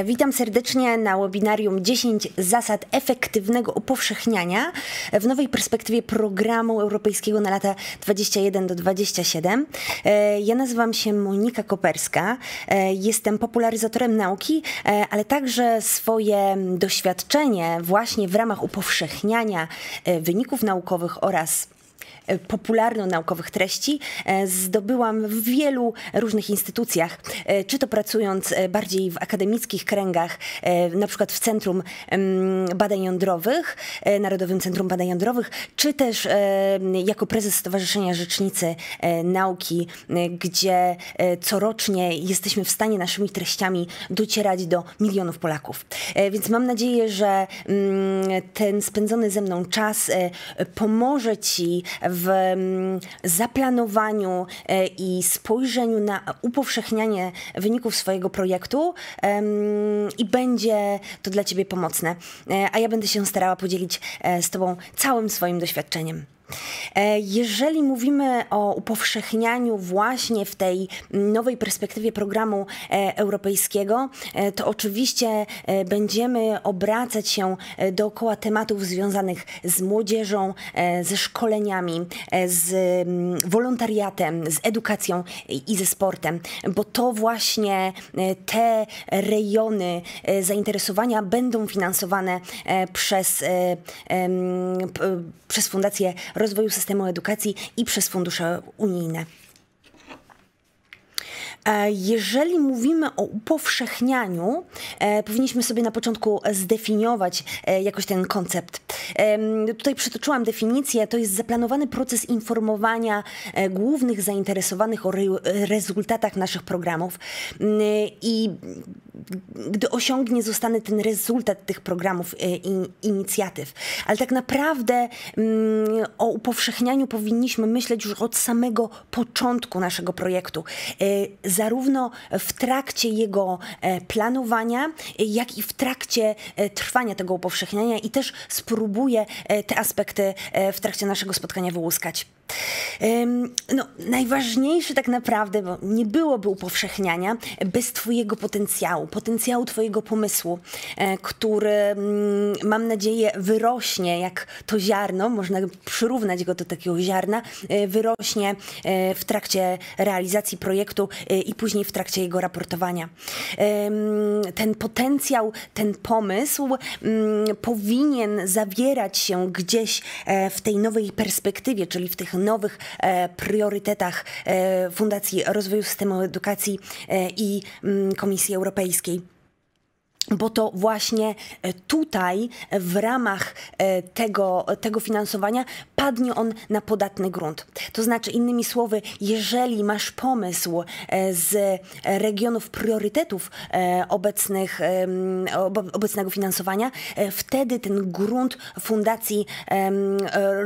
Witam serdecznie na webinarium 10 zasad efektywnego upowszechniania w nowej perspektywie programu europejskiego na lata 21 do 27. Ja nazywam się Monika Koperska, jestem popularyzatorem nauki, ale także swoje doświadczenie właśnie w ramach upowszechniania wyników naukowych oraz popularno-naukowych treści zdobyłam w wielu różnych instytucjach, czy to pracując bardziej w akademickich kręgach, na przykład w Centrum Badań Jądrowych, Narodowym Centrum Badań Jądrowych, czy też jako prezes Stowarzyszenia Rzecznicy Nauki, gdzie corocznie jesteśmy w stanie naszymi treściami docierać do milionów Polaków. Więc mam nadzieję, że ten spędzony ze mną czas pomoże Ci w zaplanowaniu i spojrzeniu na upowszechnianie wyników swojego projektu i będzie to dla Ciebie pomocne. A ja będę się starała podzielić z Tobą całym swoim doświadczeniem. Jeżeli mówimy o upowszechnianiu właśnie w tej nowej perspektywie programu europejskiego, to oczywiście będziemy obracać się dookoła tematów związanych z młodzieżą, ze szkoleniami, z wolontariatem, z edukacją i ze sportem, bo to właśnie te rejony zainteresowania będą finansowane przez Fundację Rozwoju Systemu Edukacji i przez fundusze unijne. Jeżeli mówimy o upowszechnianiu, powinniśmy sobie na początku zdefiniować jakoś ten koncept. Tutaj przytoczyłam definicję, to jest zaplanowany proces informowania głównych zainteresowanych o rezultatach naszych programów i gdy zostanie ten rezultat tych programów i inicjatyw. Ale tak naprawdę o upowszechnianiu powinniśmy myśleć już od samego początku naszego projektu. Zarówno w trakcie jego planowania, jak i w trakcie trwania tego upowszechniania i też spróbuję te aspekty w trakcie naszego spotkania wyłuskać. No, najważniejsze tak naprawdę, bo nie byłoby upowszechniania bez Twojego potencjału Twojego pomysłu, który mam nadzieję wyrośnie jak to ziarno, można przyrównać go do takiego ziarna, wyrośnie w trakcie realizacji projektu i później w trakcie jego raportowania. Ten potencjał, ten pomysł powinien zawierać się gdzieś w tej nowej perspektywie, czyli w tych nowych priorytetach Fundacji Rozwoju Systemu Edukacji i Komisji Europejskiej. Bo to właśnie tutaj w ramach tego finansowania padnie on na podatny grunt. To znaczy, innymi słowy, jeżeli masz pomysł z regionów priorytetów obecnego finansowania, wtedy ten grunt Fundacji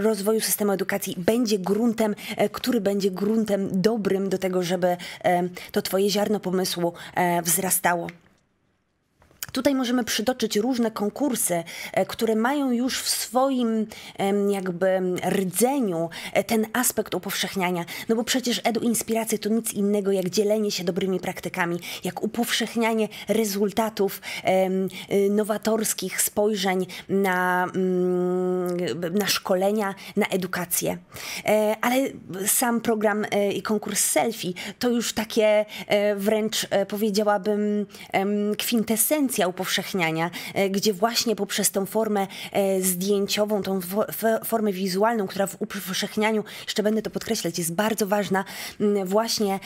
Rozwoju Systemu Edukacji będzie gruntem, który będzie gruntem dobrym do tego, żeby to Twoje ziarno pomysłu wzrastało. Tutaj możemy przytoczyć różne konkursy, które mają już w swoim jakby rdzeniu ten aspekt upowszechniania. No bo przecież EduInspiracje to nic innego jak dzielenie się dobrymi praktykami, jak upowszechnianie rezultatów nowatorskich spojrzeń na szkolenia, na edukację. Ale sam program i konkurs selfie to już takie wręcz powiedziałabym kwintesencja upowszechniania, gdzie właśnie poprzez tą formę zdjęciową, tą formę wizualną, która w upowszechnianiu, jeszcze będę to podkreślać, jest bardzo ważna, właśnie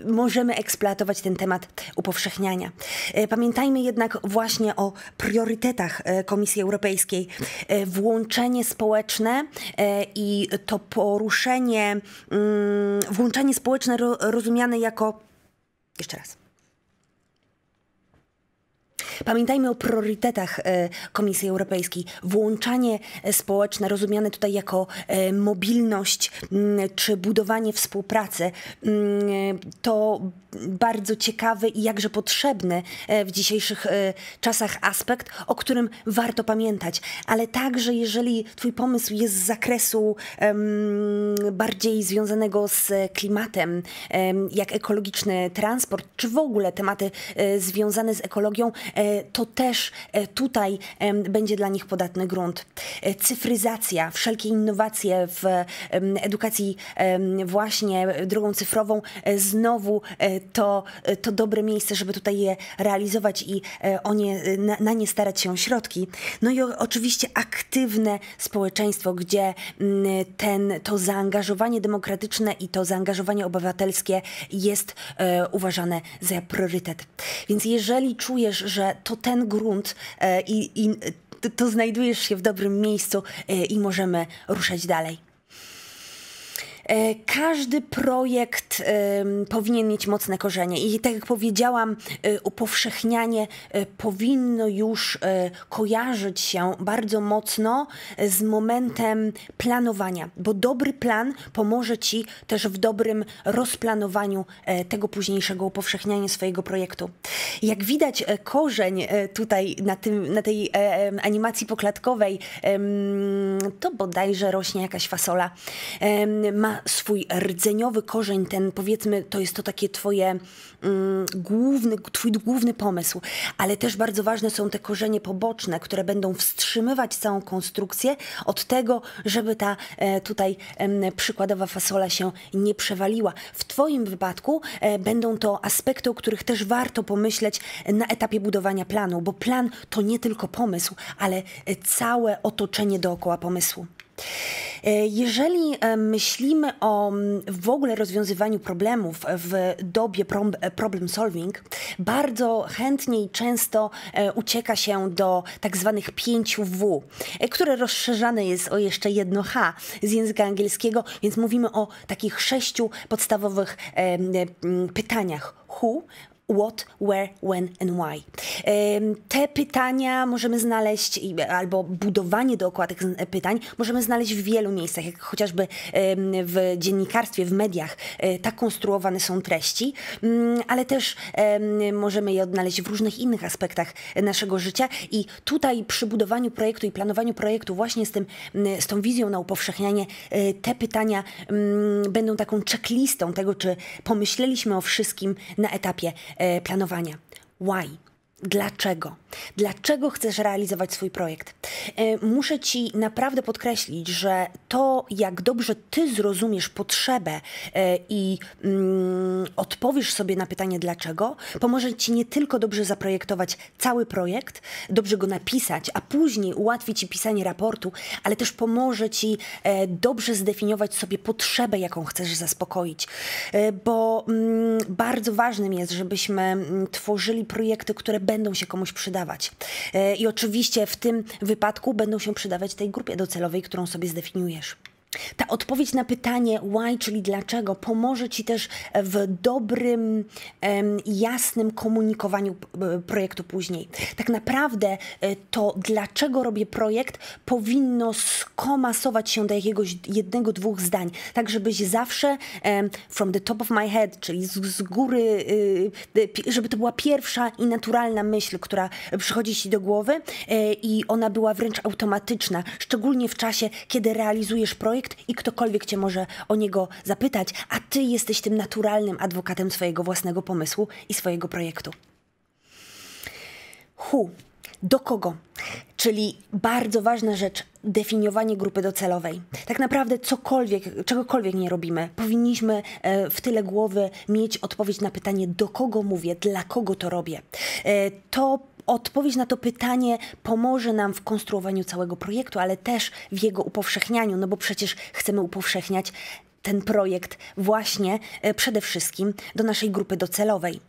możemy eksploatować ten temat upowszechniania. Pamiętajmy jednak właśnie o priorytetach Komisji Europejskiej. Włączenie społeczne i to poruszenie, włączenie społeczne rozumiane jako, jeszcze raz, Pamiętajmy o priorytetach Komisji Europejskiej. Włączanie społeczne, rozumiane tutaj jako mobilność czy budowanie współpracy, to bardzo ciekawy i jakże potrzebny w dzisiejszych czasach aspekt, o którym warto pamiętać. Ale także jeżeli twój pomysł jest z zakresu bardziej związanego z klimatem, jak ekologiczny transport, czy w ogóle tematy związane z ekologią, to też tutaj będzie dla nich podatny grunt. Cyfryzacja, wszelkie innowacje w edukacji właśnie drogą cyfrową, znowu to dobre miejsce, żeby tutaj je realizować i na nie starać się środki. No i oczywiście aktywne społeczeństwo, gdzie to zaangażowanie demokratyczne i to zaangażowanie obywatelskie jest uważane za priorytet. Więc jeżeli czujesz, że to ten grunt to znajdujesz się w dobrym miejscu i możemy ruszać dalej. Każdy projekt powinien mieć mocne korzenie i tak jak powiedziałam, upowszechnianie powinno już kojarzyć się bardzo mocno z momentem planowania, bo dobry plan pomoże ci też w dobrym rozplanowaniu tego późniejszego upowszechniania swojego projektu. Jak widać, korzeń tutaj na tej animacji poklatkowej, to bodajże rośnie jakaś fasola, ma swój rdzeniowy korzeń, ten powiedzmy, to jest to takie twój główny pomysł, ale też bardzo ważne są te korzenie poboczne, które będą wstrzymywać całą konstrukcję od tego, żeby ta tutaj przykładowa fasola się nie przewaliła. W twoim wypadku będą to aspekty, o których też warto pomyśleć na etapie budowania planu, bo plan to nie tylko pomysł, ale całe otoczenie dookoła pomysłu. Jeżeli myślimy o w ogóle rozwiązywaniu problemów w dobie problem solving, bardzo chętnie i często ucieka się do tak zwanych 5 W, które rozszerzane jest o jeszcze jedno H z języka angielskiego, więc mówimy o takich 6 podstawowych pytaniach. Who, what, where, when and why. Te pytania możemy znaleźć, albo budowanie dookoła tych pytań możemy znaleźć w wielu miejscach, jak chociażby w dziennikarstwie, w mediach. Tak konstruowane są treści, ale też możemy je odnaleźć w różnych innych aspektach naszego życia i tutaj przy budowaniu projektu i planowaniu projektu właśnie z tą wizją na upowszechnianie te pytania będą taką checklistą tego, czy pomyśleliśmy o wszystkim na etapie planowania. Why? Dlaczego? Dlaczego chcesz realizować swój projekt? Muszę ci naprawdę podkreślić, że to, jak dobrze ty zrozumiesz potrzebę i odpowiesz sobie na pytanie dlaczego, pomoże ci nie tylko dobrze zaprojektować cały projekt, dobrze go napisać, a później ułatwi ci pisanie raportu, ale też pomoże ci dobrze zdefiniować sobie potrzebę, jaką chcesz zaspokoić. Bo bardzo ważnym jest, żebyśmy tworzyli projekty, które będą się komuś przydawać. I oczywiście w tym wypadku będą się przydawać tej grupie docelowej, którą sobie zdefiniujesz. Ta odpowiedź na pytanie why, czyli dlaczego, pomoże ci też w dobrym, jasnym komunikowaniu projektu później. Tak naprawdę to dlaczego robię projekt powinno skomasować się do jakiegoś jednego, 2 zdań, tak żebyś zawsze from the top of my head, czyli z góry, żeby to była pierwsza i naturalna myśl, która przychodzi ci do głowy i ona była wręcz automatyczna, szczególnie w czasie, kiedy realizujesz projekt i ktokolwiek cię może o niego zapytać, a ty jesteś tym naturalnym adwokatem swojego własnego pomysłu i swojego projektu. Who? Do kogo? Czyli bardzo ważna rzecz, definiowanie grupy docelowej. Tak naprawdę czegokolwiek nie robimy, powinniśmy w tyle głowy mieć odpowiedź na pytanie, do kogo mówię, dla kogo to robię. Odpowiedź na to pytanie pomoże nam w konstruowaniu całego projektu, ale też w jego upowszechnianiu, no bo przecież chcemy upowszechniać ten projekt właśnie przede wszystkim do naszej grupy docelowej.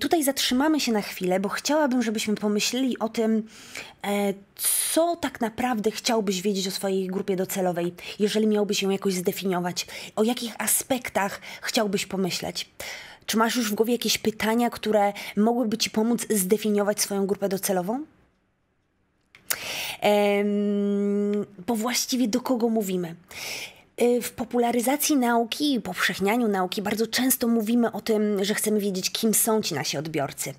Tutaj zatrzymamy się na chwilę, bo chciałabym, żebyśmy pomyśleli o tym, co tak naprawdę chciałbyś wiedzieć o swojej grupie docelowej, jeżeli miałbyś ją jakoś zdefiniować, o jakich aspektach chciałbyś pomyśleć. Czy masz już w głowie jakieś pytania, które mogłyby ci pomóc zdefiniować swoją grupę docelową? Bo właściwie do kogo mówimy? W popularyzacji nauki i upowszechnianiu nauki bardzo często mówimy o tym, że chcemy wiedzieć, kim są ci nasi odbiorcy.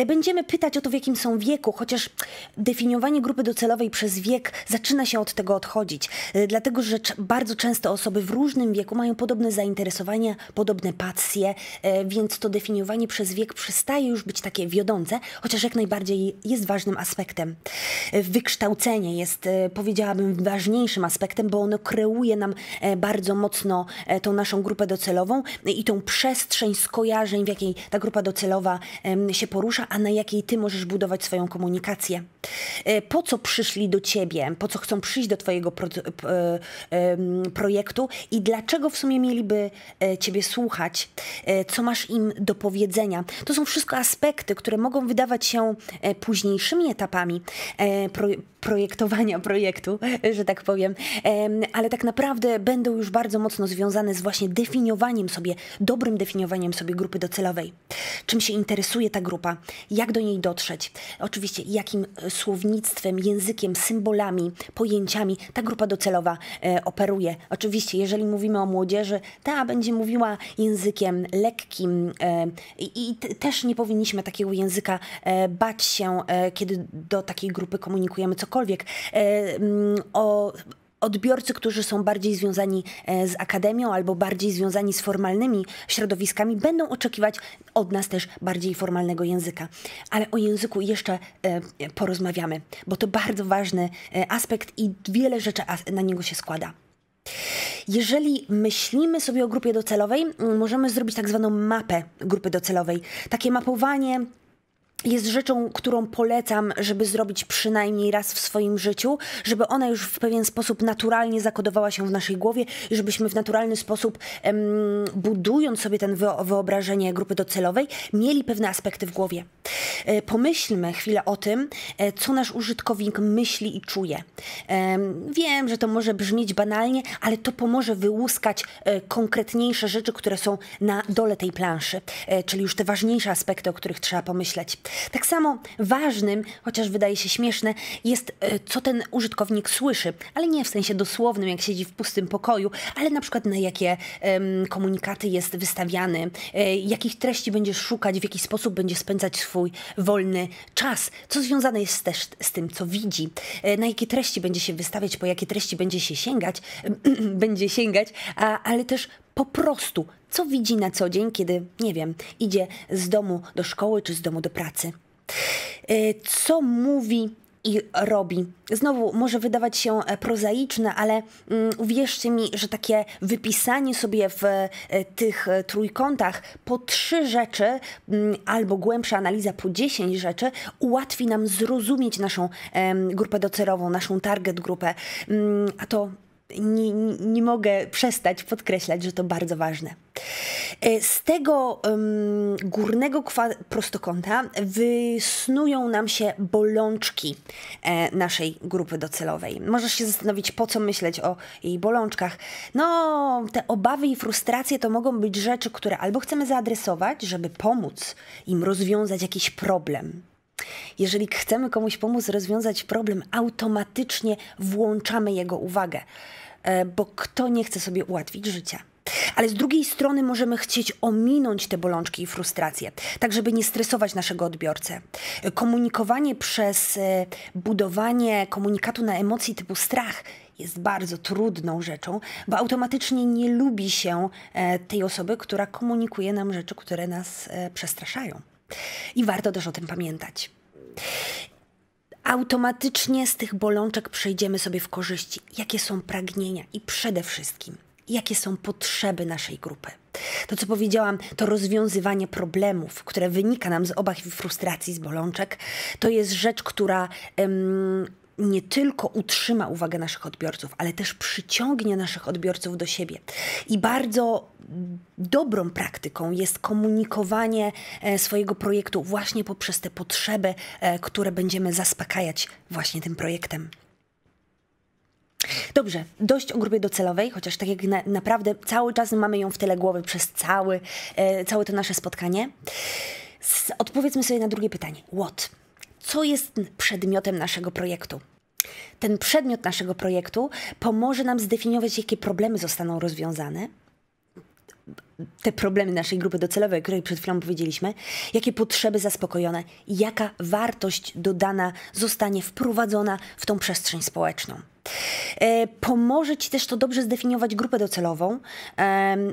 Będziemy pytać o to, w jakim są wieku, chociaż definiowanie grupy docelowej przez wiek zaczyna się od tego odchodzić. Dlatego, że bardzo często osoby w różnym wieku mają podobne zainteresowania, podobne pasje, więc to definiowanie przez wiek przestaje już być takie wiodące, chociaż jak najbardziej jest ważnym aspektem. Wykształcenie jest, powiedziałabym, ważniejszym aspektem, bo ono kreuje nam bardzo mocno tą naszą grupę docelową i tą przestrzeń skojarzeń, w jakiej ta grupa docelowa się porusza, a na jakiej ty możesz budować swoją komunikację. Po co przyszli do ciebie, po co chcą przyjść do twojego projektu i dlaczego w sumie mieliby ciebie słuchać, co masz im do powiedzenia. To są wszystko aspekty, które mogą wydawać się późniejszymi etapami projektowania projektu, że tak powiem, ale tak naprawdę będą już bardzo mocno związane z właśnie definiowaniem sobie, dobrym definiowaniem sobie grupy docelowej. Czym się interesuje ta grupa, jak do niej dotrzeć, oczywiście jakim słownictwem, językiem, symbolami, pojęciami ta grupa docelowa operuje. Oczywiście, jeżeli mówimy o młodzieży, ta będzie mówiła językiem lekkim i też nie powinniśmy takiego języka bać się, kiedy do takiej grupy komunikujemy cokolwiek. Odbiorcy, którzy są bardziej związani z akademią albo bardziej związani z formalnymi środowiskami, będą oczekiwać od nas też bardziej formalnego języka. Ale o języku jeszcze porozmawiamy, bo to bardzo ważny aspekt i wiele rzeczy na niego się składa. Jeżeli myślimy sobie o grupie docelowej, możemy zrobić tak zwaną mapę grupy docelowej. Takie mapowanie jest rzeczą, którą polecam, żeby zrobić przynajmniej raz w swoim życiu, żeby ona już w pewien sposób naturalnie zakodowała się w naszej głowie i żebyśmy w naturalny sposób, budując sobie ten wyobrażenie grupy docelowej, mieli pewne aspekty w głowie. Pomyślmy chwilę o tym, co nasz użytkownik myśli i czuje. Wiem, że to może brzmieć banalnie, ale to pomoże wyłuskać konkretniejsze rzeczy, które są na dole tej planszy, czyli już te ważniejsze aspekty, o których trzeba pomyśleć. Tak samo ważnym, chociaż wydaje się śmieszne, jest co ten użytkownik słyszy, ale nie w sensie dosłownym, jak siedzi w pustym pokoju, ale na przykład na jakie komunikaty jest wystawiany, jakich treści będzie szukać, w jaki sposób będzie spędzać swój wolny czas, co związane jest też z tym, co widzi, na jakie treści będzie się wystawiać, po jakie treści będzie się sięgać, ale też po prostu, co widzi na co dzień, kiedy, nie wiem, idzie z domu do szkoły czy z domu do pracy. Co mówi i robi. Znowu może wydawać się prozaiczne, ale uwierzcie mi, że takie wypisanie sobie w tych trójkątach po 3 rzeczy albo głębsza analiza po 10 rzeczy ułatwi nam zrozumieć naszą grupę docelową, naszą target grupę, a to nie mogę przestać podkreślać, że to bardzo ważne. Z tego górnego prostokąta wysnują nam się bolączki naszej grupy docelowej. Możesz się zastanowić, po co myśleć o jej bolączkach. No, te obawy i frustracje to mogą być rzeczy, które albo chcemy zaadresować, żeby pomóc im rozwiązać jakiś problem. Jeżeli chcemy komuś pomóc rozwiązać problem, automatycznie włączamy jego uwagę, bo kto nie chce sobie ułatwić życia. Ale z drugiej strony możemy chcieć ominąć te bolączki i frustracje, tak żeby nie stresować naszego odbiorcę. Komunikowanie przez budowanie komunikatu na emocji typu strach jest bardzo trudną rzeczą, bo automatycznie nie lubi się tej osoby, która komunikuje nam rzeczy, które nas przestraszają. I warto też o tym pamiętać. Automatycznie z tych bolączek przejdziemy sobie w korzyści. Jakie są pragnienia i przede wszystkim, jakie są potrzeby naszej grupy. To, co powiedziałam, to rozwiązywanie problemów, które wynika nam z obaw i frustracji, z bolączek, to jest rzecz, która nie tylko utrzyma uwagę naszych odbiorców, ale też przyciągnie naszych odbiorców do siebie. I bardzo dobrą praktyką jest komunikowanie swojego projektu właśnie poprzez te potrzeby, które będziemy zaspokajać właśnie tym projektem. Dobrze, dość o grupie docelowej, chociaż tak jak naprawdę cały czas mamy ją w tyle głowy przez całe to nasze spotkanie. Odpowiedzmy sobie na drugie pytanie. What? Co jest przedmiotem naszego projektu? Ten przedmiot naszego projektu pomoże nam zdefiniować, jakie problemy zostaną rozwiązane. Te problemy naszej grupy docelowej, o której przed chwilą powiedzieliśmy, jakie potrzeby zaspokojone i jaka wartość dodana zostanie wprowadzona w tą przestrzeń społeczną. Pomoże Ci też to dobrze zdefiniować grupę docelową,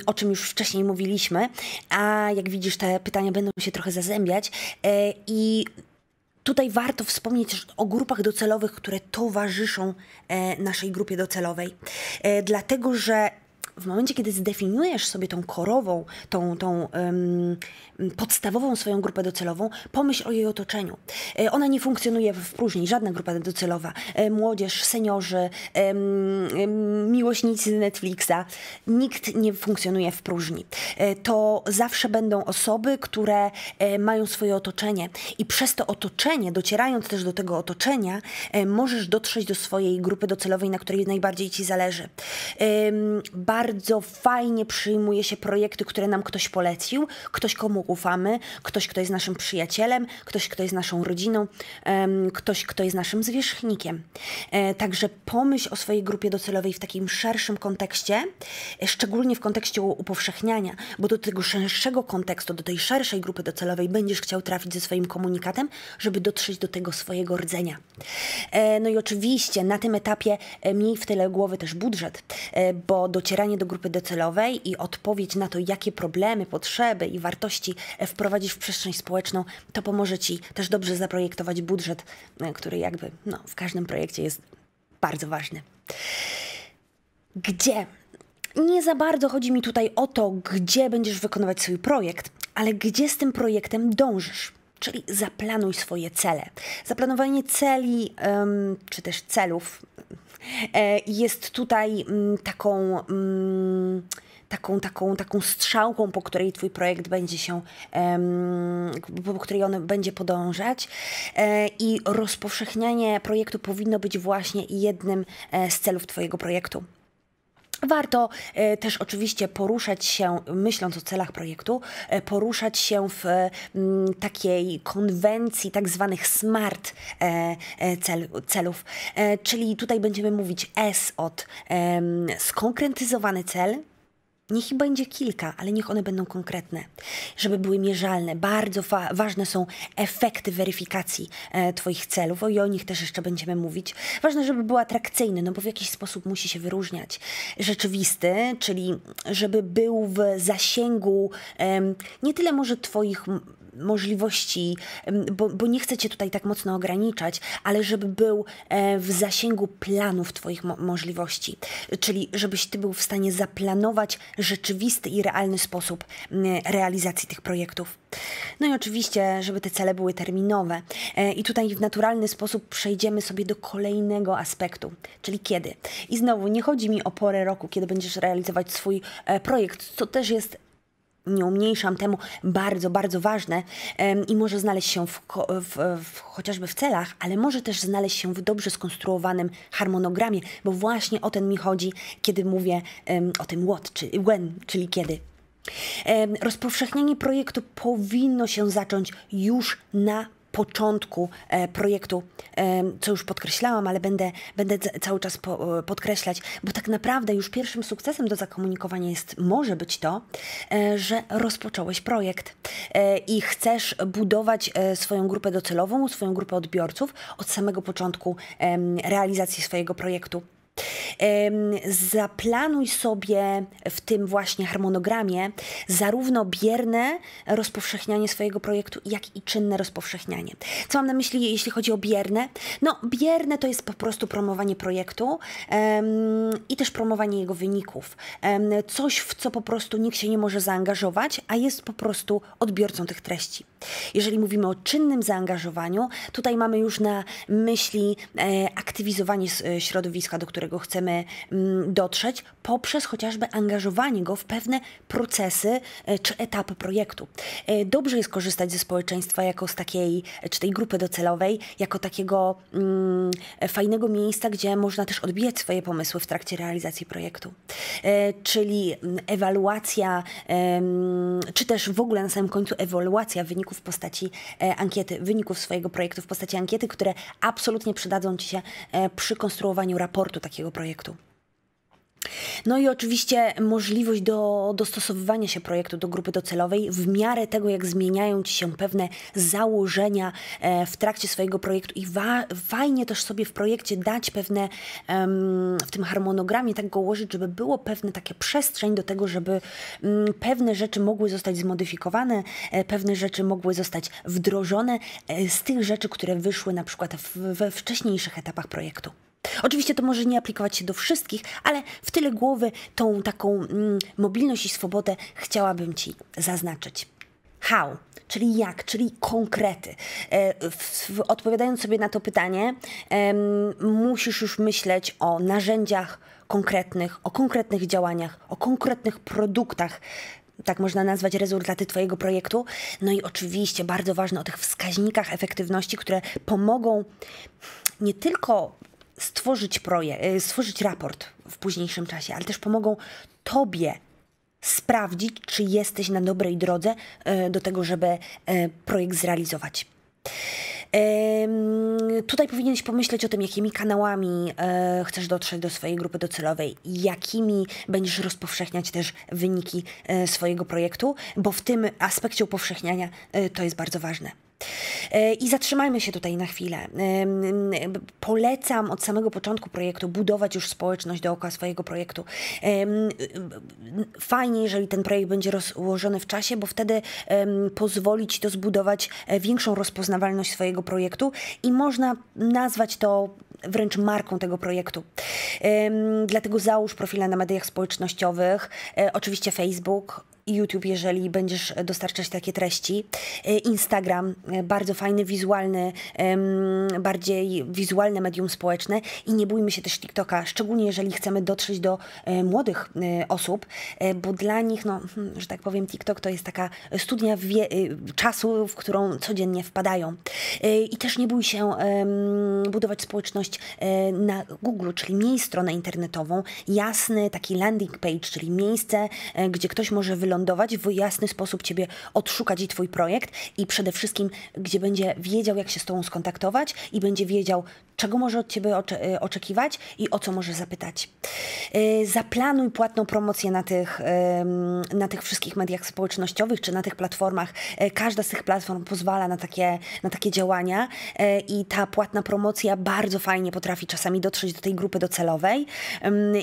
o czym już wcześniej mówiliśmy, a jak widzisz, te pytania będą się trochę zazębiać i tutaj warto wspomnieć też o grupach docelowych, które towarzyszą naszej grupie docelowej, dlatego że w momencie, kiedy zdefiniujesz sobie tą korową, tą podstawową swoją grupę docelową, pomyśl o jej otoczeniu. Ona nie funkcjonuje w próżni, żadna grupa docelowa. Młodzież, seniorzy, miłośnicy Netflixa. Nikt nie funkcjonuje w próżni. To zawsze będą osoby, które mają swoje otoczenie i przez to otoczenie, docierając też do tego otoczenia, możesz dotrzeć do swojej grupy docelowej, na której najbardziej Ci zależy. Bardzo fajnie przyjmuje się projekty, które nam ktoś polecił, ktoś, komu ufamy, ktoś, kto jest naszym przyjacielem, ktoś, kto jest naszą rodziną, ktoś, kto jest naszym zwierzchnikiem. Także pomyśl o swojej grupie docelowej w takim szerszym kontekście, szczególnie w kontekście upowszechniania, bo do tego szerszego kontekstu, do tej szerszej grupy docelowej będziesz chciał trafić ze swoim komunikatem, żeby dotrzeć do tego swojego rdzenia. No i oczywiście na tym etapie miej w tyle głowy też budżet, bo docieranie do grupy docelowej i odpowiedź na to, jakie problemy, potrzeby i wartości wprowadzisz w przestrzeń społeczną, to pomoże Ci też dobrze zaprojektować budżet, który jakby w każdym projekcie jest bardzo ważny. Gdzie? Nie za bardzo chodzi mi tutaj o to, gdzie będziesz wykonywać swój projekt, ale gdzie z tym projektem dążysz. Czyli zaplanuj swoje cele. Zaplanowanie celi, czy też celów jest tutaj taką strzałką, po której Twój projekt będzie się, po której on będzie podążać i rozpowszechnianie projektu powinno być właśnie jednym z celów Twojego projektu. Warto też oczywiście poruszać się, myśląc o celach projektu, poruszać się w takiej konwencji tak zwanych SMART celów. Czyli tutaj będziemy mówić S od skonkretyzowany cel. Niech ich będzie kilka, ale niech one będą konkretne, żeby były mierzalne. Bardzo ważne są efekty weryfikacji Twoich celów i o nich też jeszcze będziemy mówić. Ważne, żeby był atrakcyjny, no bo w jakiś sposób musi się wyróżniać. Rzeczywisty, czyli żeby był w zasięgu nie tyle może Twoich możliwości, bo nie chcę Cię tutaj tak mocno ograniczać, ale żeby był w zasięgu planów Twoich możliwości. Czyli żebyś Ty był w stanie zaplanować rzeczywisty i realny sposób realizacji tych projektów. No i oczywiście, żeby te cele były terminowe. I tutaj w naturalny sposób przejdziemy sobie do kolejnego aspektu, czyli kiedy. I znowu, nie chodzi mi o porę roku, kiedy będziesz realizować swój projekt, co też jest, nie umniejszam temu, bardzo, bardzo ważne i może znaleźć się chociażby w celach, ale może też znaleźć się w dobrze skonstruowanym harmonogramie, bo właśnie o ten mi chodzi, kiedy mówię o tym what, czyli when, czyli kiedy. Rozpowszechnianie projektu powinno się zacząć już na początku projektu, co już podkreślałam, ale będę cały czas podkreślać, bo tak naprawdę już pierwszym sukcesem do zakomunikowania może być to, że rozpocząłeś projekt i chcesz budować swoją grupę docelową, swoją grupę odbiorców od samego początku realizacji swojego projektu. Zaplanuj sobie w tym właśnie harmonogramie zarówno bierne rozpowszechnianie swojego projektu, jak i czynne rozpowszechnianie. Co mam na myśli, jeśli chodzi o bierne? No, bierne to jest po prostu promowanie projektu i też promowanie jego wyników. Coś, w co po prostu nikt się nie może zaangażować, a jest po prostu odbiorcą tych treści. Jeżeli mówimy o czynnym zaangażowaniu, tutaj mamy już na myśli aktywizowanie środowiska, do którego chcemy dotrzeć, poprzez chociażby angażowanie go w pewne procesy czy etapy projektu. Dobrze jest korzystać ze społeczeństwa jako z takiej, czy tej grupy docelowej, jako takiego fajnego miejsca, gdzie można też odbijać swoje pomysły w trakcie realizacji projektu. Czyli ewaluacja, czy też w ogóle na samym końcu ewaluacja wyników w postaci ankiety, wyników swojego projektu w postaci ankiety, które absolutnie przydadzą Ci się przy konstruowaniu raportu takiego projektu. No i oczywiście możliwość dostosowywania się projektu do grupy docelowej w miarę tego, jak zmieniają Ci się pewne założenia w trakcie swojego projektu i fajnie też sobie w projekcie dać pewne, w tym harmonogramie tak go ułożyć, żeby było pewne takie przestrzeń do tego, żeby pewne rzeczy mogły zostać zmodyfikowane, pewne rzeczy mogły zostać wdrożone z tych rzeczy, które wyszły na przykład we wcześniejszych etapach projektu. Oczywiście to może nie aplikować się do wszystkich, ale w tyle głowy tą taką mobilność i swobodę chciałabym Ci zaznaczyć. How, czyli jak, czyli konkrety. Odpowiadając sobie na to pytanie, musisz już myśleć o narzędziach konkretnych, o konkretnych działaniach, o konkretnych produktach, tak można nazwać rezultaty Twojego projektu. No i oczywiście bardzo ważne o tych wskaźnikach efektywności, które pomogą nie tylko stworzyć raport w późniejszym czasie, ale też pomogą Tobie sprawdzić, czy jesteś na dobrej drodze do tego, żeby projekt zrealizować. Tutaj powinieneś pomyśleć o tym, jakimi kanałami chcesz dotrzeć do swojej grupy docelowej, jakimi będziesz rozpowszechniać też wyniki swojego projektu, bo w tym aspekcie upowszechniania to jest bardzo ważne. I zatrzymajmy się tutaj na chwilę. Polecam od samego początku projektu budować już społeczność dookoła swojego projektu. Fajnie, jeżeli ten projekt będzie rozłożony w czasie, bo wtedy pozwoli Ci to zbudować większą rozpoznawalność swojego projektu i można nazwać to wręcz marką tego projektu. Dlatego załóż profile na mediach społecznościowych, oczywiście Facebook, YouTube, jeżeli będziesz dostarczać takie treści. Instagram, bardzo fajny, wizualny, bardziej wizualne medium społeczne i nie bójmy się też TikToka, szczególnie jeżeli chcemy dotrzeć do młodych osób, bo dla nich, no, że tak powiem, TikTok to jest taka studnia czasu, w którą codziennie wpadają. I też nie bój się budować społeczność na Google, czyli miej stronę internetową, jasny taki landing page, czyli miejsce, gdzie ktoś może wylądować, w jasny sposób Ciebie odszukać i Twój projekt i przede wszystkim, gdzie będzie wiedział, jak się z Tobą skontaktować i będzie wiedział, czego może od Ciebie oczekiwać i o co może zapytać. Zaplanuj płatną promocję na tych wszystkich mediach społecznościowych czy na tych platformach. Każda z tych platform pozwala na takie działania i ta płatna promocja bardzo fajnie potrafi czasami dotrzeć do tej grupy docelowej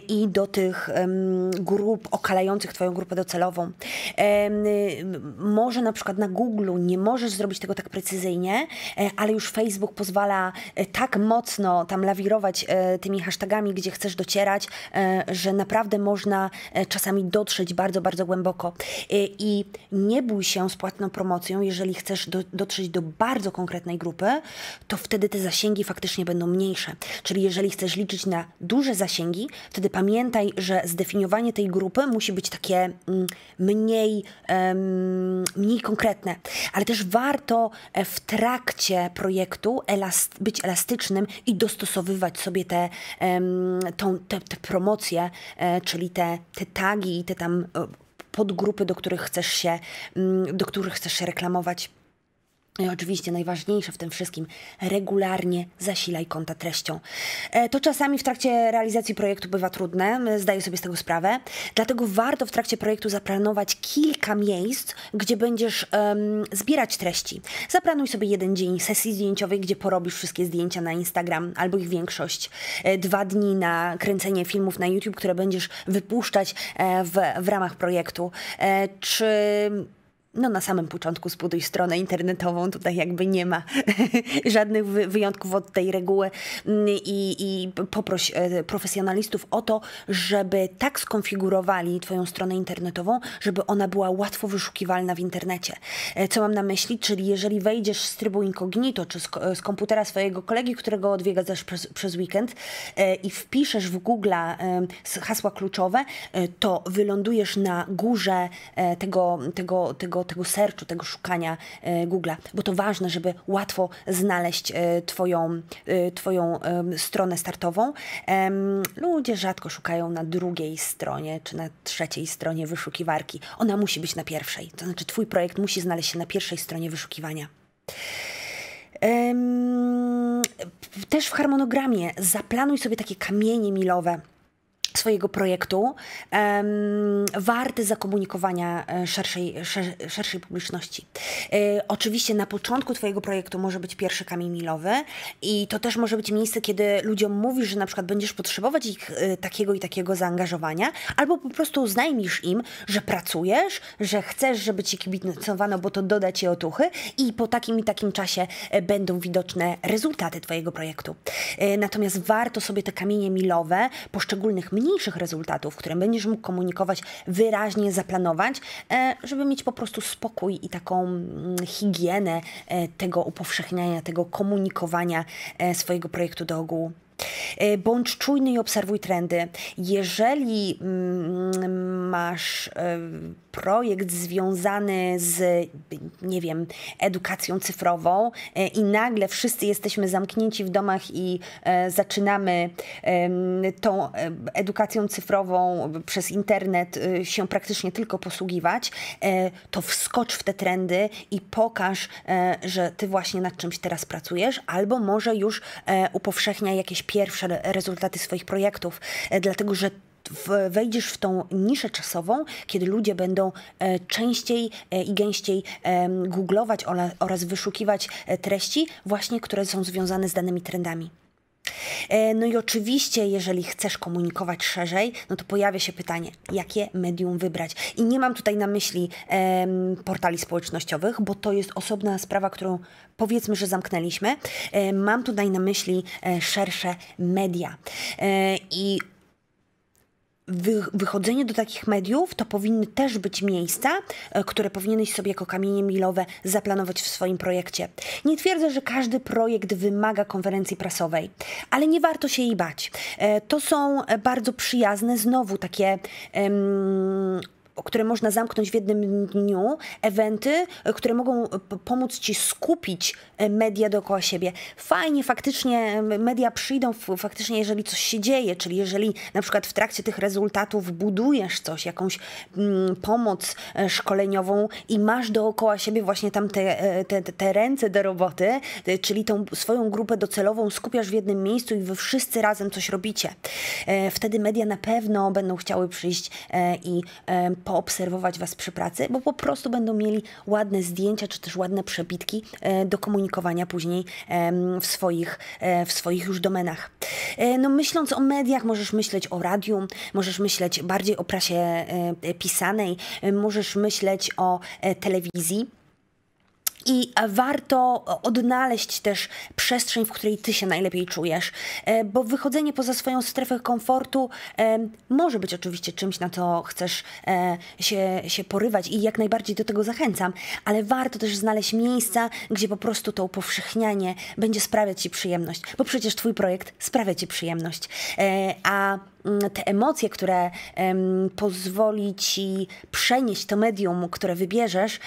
i do tych grup okalających Twoją grupę docelową. Może na przykład na Google nie możesz zrobić tego tak precyzyjnie, ale już Facebook pozwala tak mocno tam lawirować tymi hashtagami, gdzie chcesz docierać, że naprawdę można czasami dotrzeć bardzo, bardzo głęboko. I nie bój się z płatną promocją, jeżeli chcesz dotrzeć do bardzo konkretnej grupy, to wtedy te zasięgi faktycznie będą mniejsze. Czyli jeżeli chcesz liczyć na duże zasięgi, wtedy pamiętaj, że zdefiniowanie tej grupy musi być takie mniej konkretne, ale też warto w trakcie projektu być elastycznym i dostosowywać sobie te promocje, czyli te tagi i te tam podgrupy, do których chcesz się reklamować. I oczywiście najważniejsze w tym wszystkim, regularnie zasilaj konta treścią. To czasami w trakcie realizacji projektu bywa trudne, zdaję sobie z tego sprawę, dlatego warto w trakcie projektu zaplanować kilka miejsc, gdzie będziesz zbierać treści. Zaplanuj sobie jeden dzień sesji zdjęciowej, gdzie porobisz wszystkie zdjęcia na Instagram, albo ich większość. 2 dni na kręcenie filmów na YouTube, które będziesz wypuszczać w ramach projektu. Czy No na samym początku zbuduj stronę internetową, tutaj jakby nie ma żadnych wyjątków od tej reguły i poproś profesjonalistów o to, żeby tak skonfigurowali twoją stronę internetową, żeby ona była łatwo wyszukiwalna w internecie. Co mam na myśli? Czyli jeżeli wejdziesz z trybu incognito, czy z komputera swojego kolegi, którego odwiedzasz przez weekend i wpiszesz w Google'a hasła kluczowe, to wylądujesz na górze tego searchu, tego szukania Google'a, bo to ważne, żeby łatwo znaleźć twoją stronę startową. Ludzie rzadko szukają na drugiej stronie, czy na trzeciej stronie wyszukiwarki. Ona musi być na pierwszej. To znaczy twój projekt musi znaleźć się na pierwszej stronie wyszukiwania. Też w harmonogramie zaplanuj sobie takie kamienie milowe swojego projektu, warte zakomunikowania szerszej publiczności. Oczywiście na początku twojego projektu może być pierwszy kamień milowy i to też może być miejsce, kiedy ludziom mówisz, że na przykład będziesz potrzebować ich takiego i takiego zaangażowania, albo po prostu oznajmisz im, że pracujesz, że chcesz, żeby ci kibicowano, bo to doda ci otuchy i po takim i takim czasie będą widoczne rezultaty twojego projektu. Natomiast warto sobie te kamienie milowe poszczególnych mniejszych rezultatów, które będziesz mógł komunikować, wyraźnie zaplanować, żeby mieć po prostu spokój i taką higienę tego upowszechniania, tego komunikowania swojego projektu do ogółu. Bądź czujny i obserwuj trendy. Jeżeli masz projekt związany z, nie wiem, edukacją cyfrową i nagle wszyscy jesteśmy zamknięci w domach i zaczynamy tą edukacją cyfrową przez internet się praktycznie tylko posługiwać, to wskocz w te trendy i pokaż, że ty właśnie nad czymś teraz pracujesz, albo może już upowszechniaj jakieś pierwsze rezultaty swoich projektów, dlatego że wejdziesz w tą niszę czasową, kiedy ludzie będą częściej i gęściej googlować oraz wyszukiwać treści właśnie, które są związane z danymi trendami. No i oczywiście, jeżeli chcesz komunikować szerzej, no to pojawia się pytanie, jakie medium wybrać. I nie mam tutaj na myśli portali społecznościowych, bo to jest osobna sprawa, którą powiedzmy, że zamknęliśmy. Mam tutaj na myśli szersze media. I wychodzenie do takich mediów to powinny też być miejsca, które powinieneś sobie jako kamienie milowe zaplanować w swoim projekcie. Nie twierdzę, że każdy projekt wymaga konferencji prasowej, ale nie warto się jej bać. To są bardzo przyjazne, znowu takie które można zamknąć w jednym dniu, eventy, które mogą pomóc ci skupić media dookoła siebie. Fajnie, faktycznie media przyjdą, faktycznie jeżeli coś się dzieje, czyli jeżeli na przykład w trakcie tych rezultatów budujesz coś, jakąś pomoc szkoleniową i masz dookoła siebie właśnie tam te ręce do roboty, czyli tą swoją grupę docelową skupiasz w jednym miejscu i wy wszyscy razem coś robicie. Wtedy media na pewno będą chciały przyjść i poobserwować was przy pracy, bo po prostu będą mieli ładne zdjęcia, czy też ładne przebitki do komunikowania później w swoich już domenach. No myśląc o mediach, możesz myśleć o radiu, możesz myśleć bardziej o prasie pisanej, możesz myśleć o telewizji. I warto odnaleźć też przestrzeń, w której ty się najlepiej czujesz, bo wychodzenie poza swoją strefę komfortu może być oczywiście czymś, na co chcesz się porywać i jak najbardziej do tego zachęcam, ale warto też znaleźć miejsca, gdzie po prostu to upowszechnianie będzie sprawiać ci przyjemność, bo przecież twój projekt sprawia ci przyjemność, a te emocje, które pozwoli ci przenieść to medium, które wybierzesz,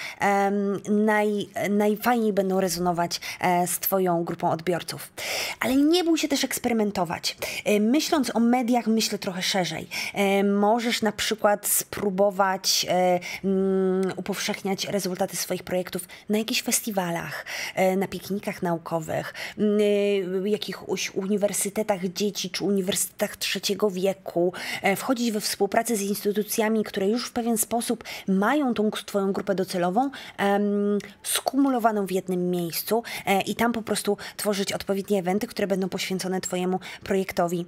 najfajniej będą rezonować z twoją grupą odbiorców. Ale nie bój się też eksperymentować. Myśląc o mediach, myślę trochę szerzej. Możesz na przykład spróbować upowszechniać rezultaty swoich projektów na jakichś festiwalach, na piknikach naukowych, jakichś uniwersytetach dzieci czy uniwersytetach trzeciego wieku, wieku, wchodzić we współpracę z instytucjami, które już w pewien sposób mają tą twoją grupę docelową skumulowaną w jednym miejscu i tam po prostu tworzyć odpowiednie eventy, które będą poświęcone twojemu projektowi.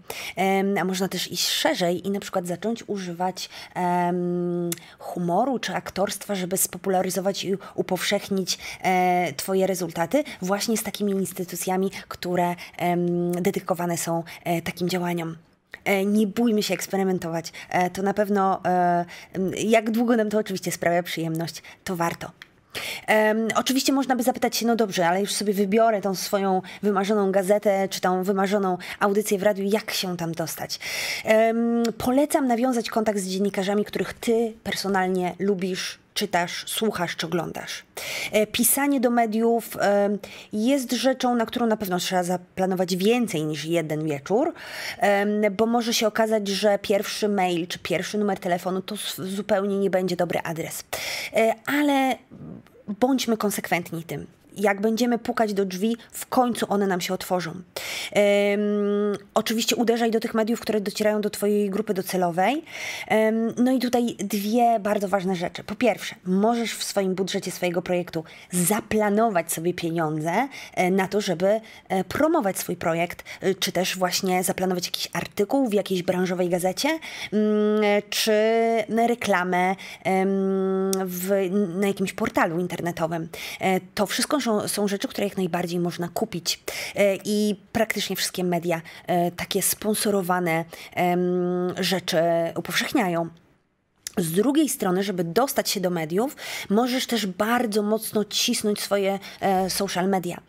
A można też iść szerzej i na przykład zacząć używać humoru czy aktorstwa, żeby spopularyzować i upowszechnić twoje rezultaty właśnie z takimi instytucjami, które dedykowane są takim działaniom. Nie bójmy się eksperymentować. To na pewno, jak długo nam to oczywiście sprawia przyjemność, to warto. Oczywiście można by zapytać się, no dobrze, ale już sobie wybiorę tą swoją wymarzoną gazetę, czy tą wymarzoną audycję w radiu, jak się tam dostać? Polecam nawiązać kontakt z dziennikarzami, których ty personalnie lubisz, czytasz, słuchasz czy oglądasz. Pisanie do mediów jest rzeczą, na którą na pewno trzeba zaplanować więcej niż jeden wieczór, bo może się okazać, że pierwszy mail czy pierwszy numer telefonu to zupełnie nie będzie dobry adres. Ale bądźmy konsekwentni tym. Jak będziemy pukać do drzwi, w końcu one nam się otworzą. Oczywiście uderzaj do tych mediów, które docierają do twojej grupy docelowej. No i tutaj dwie bardzo ważne rzeczy. Po pierwsze, możesz w swoim budżecie swojego projektu zaplanować sobie pieniądze na to, żeby promować swój projekt, czy też właśnie zaplanować jakiś artykuł w jakiejś branżowej gazecie, czy reklamę na jakimś portalu internetowym. To wszystko są rzeczy, które jak najbardziej można kupić i praktycznie wszystkie media takie sponsorowane rzeczy upowszechniają. Z drugiej strony, żeby dostać się do mediów, możesz też bardzo mocno cisnąć swoje social media.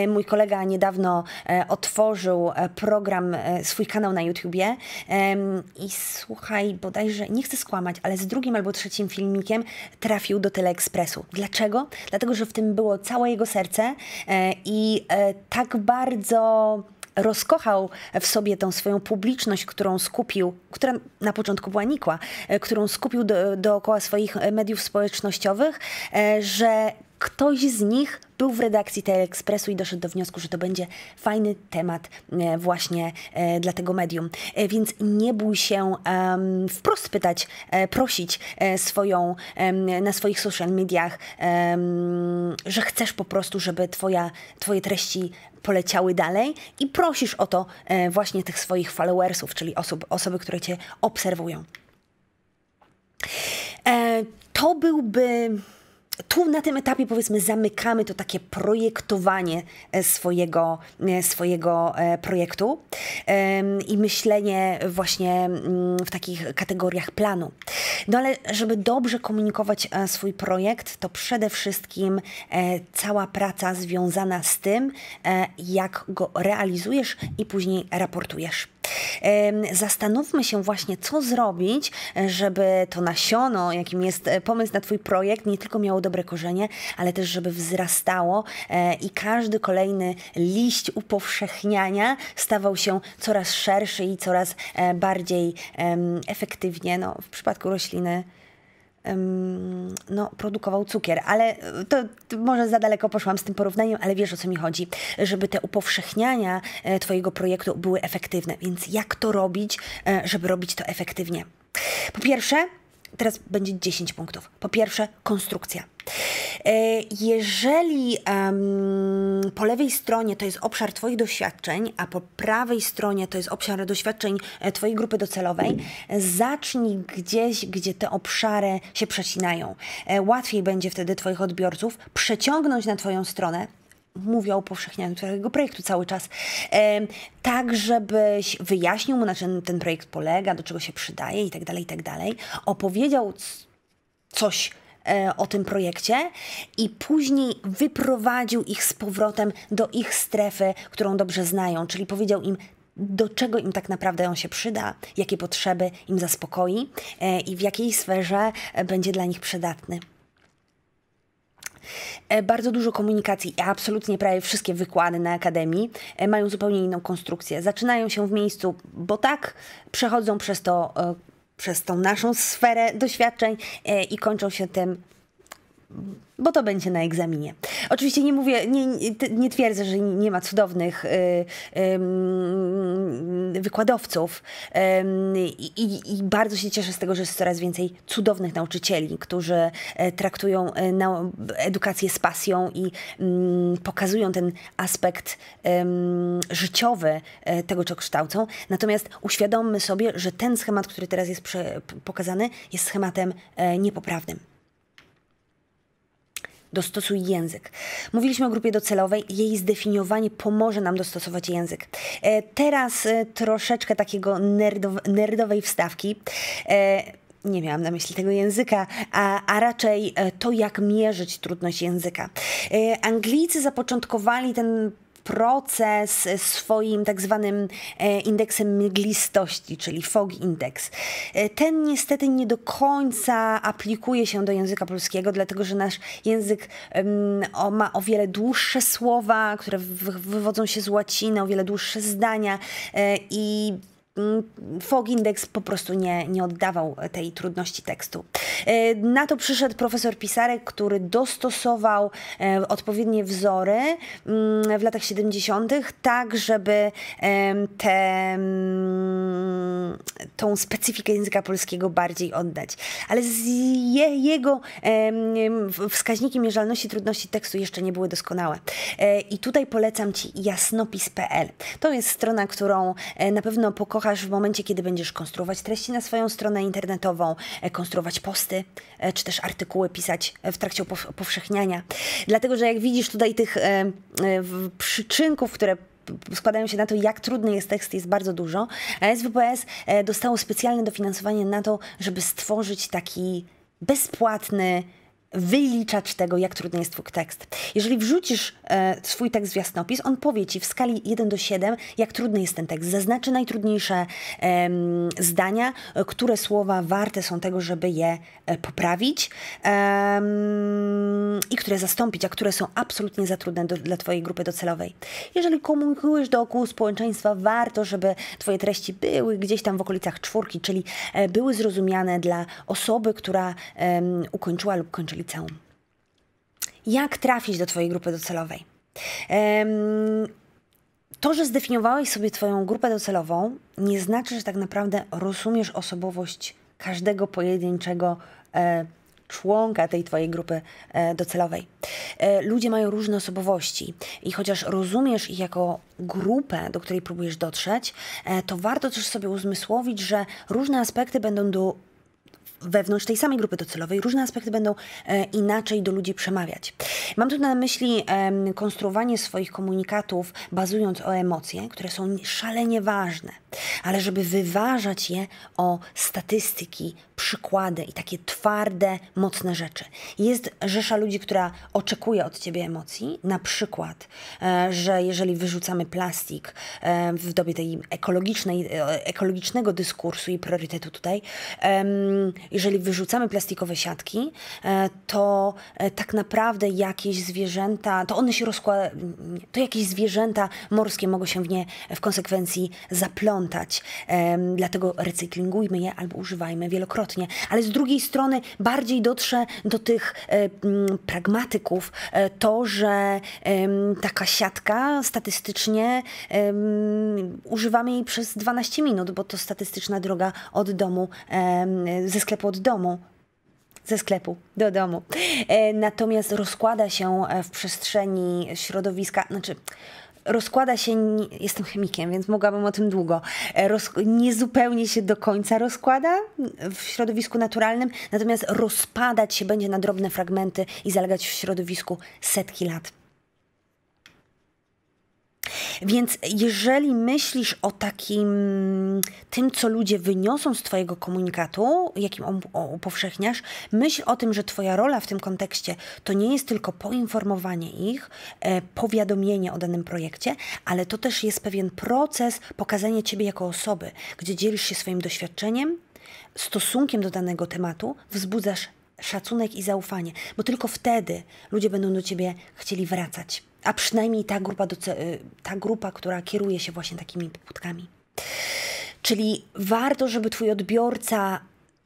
Mój kolega niedawno otworzył program, swój kanał na YouTubie i słuchaj, bodajże, nie chcę skłamać, ale z drugim albo trzecim filmikiem trafił do Teleekspresu. Dlaczego? Dlatego, że w tym było całe jego serce i tak bardzo rozkochał w sobie tą swoją publiczność, którą skupił, która na początku była nikła, którą skupił dookoła swoich mediów społecznościowych, że ktoś z nich był w redakcji Teleekspresu i doszedł do wniosku, że to będzie fajny temat właśnie dla tego medium. Więc nie bój się wprost pytać, prosić na swoich social mediach, że chcesz po prostu, żeby twoje treści poleciały dalej i prosisz o to właśnie tych swoich followersów, czyli osoby, które cię obserwują. To byłby... Tu na tym etapie, powiedzmy, zamykamy to takie projektowanie swojego projektu i myślenie właśnie w takich kategoriach planu. No ale żeby dobrze komunikować swój projekt, to przede wszystkim cała praca związana z tym, jak go realizujesz i później raportujesz. Zastanówmy się właśnie, co zrobić, żeby to nasiono, jakim jest pomysł na twój projekt, nie tylko miało dobre korzenie, ale też żeby wzrastało i każdy kolejny liść upowszechniania stawał się coraz szerszy i coraz bardziej efektywnie, no, w przypadku rośliny, produkował cukier, ale to może za daleko poszłam z tym porównaniem, ale wiesz, o co mi chodzi, żeby te upowszechniania twojego projektu były efektywne. Więc jak to robić, żeby robić to efektywnie? Po pierwsze, teraz będzie 10 punktów. Po pierwsze, konstrukcja. Jeżeli po lewej stronie to jest obszar twoich doświadczeń, a po prawej stronie to jest obszar doświadczeń twojej grupy docelowej, zacznij gdzieś, gdzie te obszary się przecinają. Łatwiej będzie wtedy twoich odbiorców przeciągnąć na twoją stronę. Mówię o upowszechnianiu twojego projektu cały czas, tak żebyś wyjaśnił mu, na czym ten projekt polega, do czego się przydaje i tak dalej, opowiedział coś o tym projekcie i później wyprowadził ich z powrotem do ich strefy, którą dobrze znają, czyli powiedział im, do czego im tak naprawdę on się przyda, jakie potrzeby im zaspokoi i w jakiej sferze będzie dla nich przydatny. Bardzo dużo komunikacji, absolutnie prawie wszystkie wykłady na Akademii mają zupełnie inną konstrukcję. Zaczynają się w miejscu, bo tak, przechodzą przez tą naszą sferę doświadczeń i kończą się tym, bo to będzie na egzaminie. Oczywiście nie mówię, nie twierdzę, że nie ma cudownych wykładowców i bardzo się cieszę z tego, że jest coraz więcej cudownych nauczycieli, którzy traktują edukację z pasją i pokazują ten aspekt życiowy tego, co kształcą. Natomiast uświadommy sobie, że ten schemat, który teraz jest pokazany, jest schematem niepoprawnym. Dostosuj język. Mówiliśmy o grupie docelowej. Jej zdefiniowanie pomoże nam dostosować język. Teraz troszeczkę takiego nerdowej wstawki. Nie miałam na myśli tego języka, a raczej to, jak mierzyć trudność języka. Anglicy zapoczątkowali ten proces swoim tak zwanym indeksem mglistości, czyli fog index. Ten niestety nie do końca aplikuje się do języka polskiego, dlatego że nasz język ma o wiele dłuższe słowa, które wywodzą się z łaciny, o wiele dłuższe zdania i Fog Index po prostu nie oddawał tej trudności tekstu. Na to przyszedł profesor Pisarek, który dostosował odpowiednie wzory w latach 70. tak, żeby tą specyfikę języka polskiego bardziej oddać. Ale jego wskaźniki mierzalności trudności tekstu jeszcze nie były doskonałe. I tutaj polecam Ci jasnopis.pl. To jest strona, którą na pewno pokochasz w momencie, kiedy będziesz konstruować treści na swoją stronę internetową, konstruować posty, czy też artykuły pisać w trakcie upowszechniania. Dlatego, że jak widzisz tutaj tych przyczynków, które składają się na to, jak trudny jest tekst, jest bardzo dużo. A SWPS dostało specjalne dofinansowanie na to, żeby stworzyć taki bezpłatny wyliczacz tego, jak trudny jest twój tekst. Jeżeli wrzucisz swój tekst w jasnopis, on powie Ci w skali 1 do 7, jak trudny jest ten tekst. Zaznaczy najtrudniejsze zdania, które słowa warte są tego, żeby je poprawić i które zastąpić, a które są absolutnie za trudne dla Twojej grupy docelowej. Jeżeli komunikujesz dookoła społeczeństwa, warto, żeby Twoje treści były gdzieś tam w okolicach 4, czyli były zrozumiane dla osoby, która ukończyła lub kończy liceum. Jak trafić do Twojej grupy docelowej? To, że zdefiniowałeś sobie Twoją grupę docelową, nie znaczy, że tak naprawdę rozumiesz osobowość każdego pojedynczego członka tej Twojej grupy docelowej. Ludzie mają różne osobowości i chociaż rozumiesz ich jako grupę, do której próbujesz dotrzeć, to warto też sobie uzmysłowić, że różne aspekty będą wewnątrz tej samej grupy docelowej, różne aspekty będą inaczej do ludzi przemawiać. Mam tu na myśli konstruowanie swoich komunikatów bazując o emocje, które są szalenie ważne, ale żeby wyważać je o statystyki, przykłady i takie twarde, mocne rzeczy. Jest rzesza ludzi, która oczekuje od Ciebie emocji, na przykład, że jeżeli wyrzucamy plastik w dobie tej ekologicznego dyskursu i priorytetu tutaj, jeżeli wyrzucamy plastikowe siatki, to tak naprawdę jakieś zwierzęta, to one się rozkładają, to jakieś zwierzęta morskie mogą się w nie w konsekwencji zaplątać. Dlatego recyklingujmy je albo używajmy wielokrotnie. Ale z drugiej strony bardziej dotrze do tych pragmatyków to, że taka siatka statystycznie używamy jej przez 12 minut, bo to statystyczna droga od domu, ze sklepu od domu. Ze sklepu do domu. Natomiast rozkłada się w przestrzeni środowiska, rozkłada się, jestem chemikiem, więc mogłabym o tym długo, nie zupełnie się do końca rozkłada w środowisku naturalnym, natomiast rozpadać się będzie na drobne fragmenty i zalegać w środowisku setki lat. Więc jeżeli myślisz o tym, co ludzie wyniosą z Twojego komunikatu, jakim upowszechniasz, myśl o tym, że Twoja rola w tym kontekście to nie jest tylko poinformowanie ich, powiadomienie o danym projekcie, ale to też jest pewien proces pokazania Ciebie jako osoby, gdzie dzielisz się swoim doświadczeniem, stosunkiem do danego tematu, wzbudzasz szacunek i zaufanie, bo tylko wtedy ludzie będą do Ciebie chcieli wracać. A przynajmniej ta grupa, która kieruje się właśnie takimi pobudkami. Czyli warto, żeby Twój odbiorca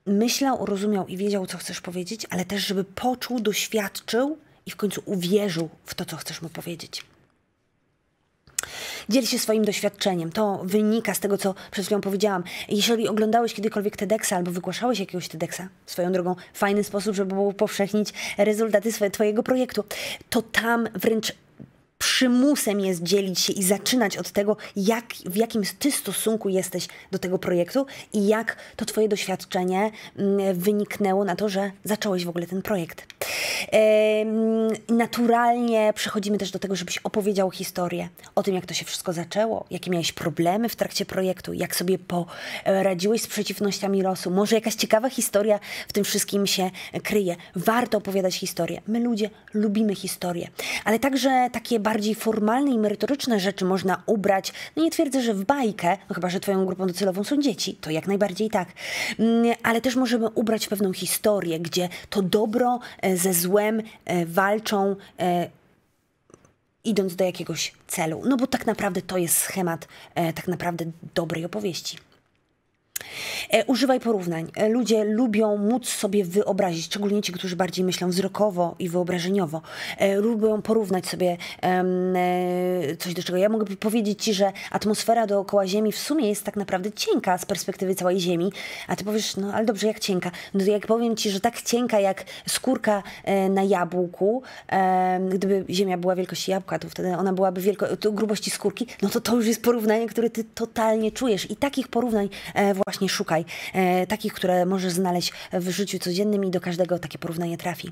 myślał, rozumiał i wiedział, co chcesz powiedzieć, ale też, żeby poczuł, doświadczył i w końcu uwierzył w to, co chcesz mu powiedzieć. Dziel się swoim doświadczeniem. To wynika z tego, co przed chwilą powiedziałam. Jeżeli oglądałeś kiedykolwiek TEDxa albo wygłaszałeś jakiegoś TEDxa, swoją drogą, fajny sposób, żeby upowszechnić rezultaty twojego projektu, to tam wręcz przymusem jest dzielić się i zaczynać od tego, w jakim ty stosunku jesteś do tego projektu i jak to twoje doświadczenie wyniknęło na to, że zacząłeś w ogóle ten projekt. Naturalnie przechodzimy też do tego, żebyś opowiedział historię o tym, jak to się wszystko zaczęło, jakie miałeś problemy w trakcie projektu, jak sobie poradziłeś z przeciwnościami losu. Może jakaś ciekawa historia w tym wszystkim się kryje. Warto opowiadać historię. My ludzie lubimy historię, ale także takie bardziej formalne i merytoryczne rzeczy można ubrać, no nie twierdzę, że w bajkę, no chyba że twoją grupą docelową są dzieci, to jak najbardziej tak, ale też możemy ubrać pewną historię, gdzie to dobro ze złem walczą, idąc do jakiegoś celu. No bo tak naprawdę to jest schemat tak naprawdę dobrej opowieści. Używaj porównań. Ludzie lubią móc sobie wyobrazić, szczególnie ci, którzy bardziej myślą wzrokowo i wyobrażeniowo. Lubią porównać sobie coś do czego. Ja mogę powiedzieć ci, że atmosfera dookoła Ziemi w sumie jest tak naprawdę cienka z perspektywy całej Ziemi, a ty powiesz, no ale dobrze, jak cienka? No to jak powiem ci, że tak cienka jak skórka na jabłku, gdyby Ziemia była wielkości jabłka, to wtedy ona byłaby grubości skórki, no to już jest porównanie, które ty totalnie czujesz. I takich porównań właśnie szukaj. Takich, które możesz znaleźć w życiu codziennym i do każdego takie porównanie trafi.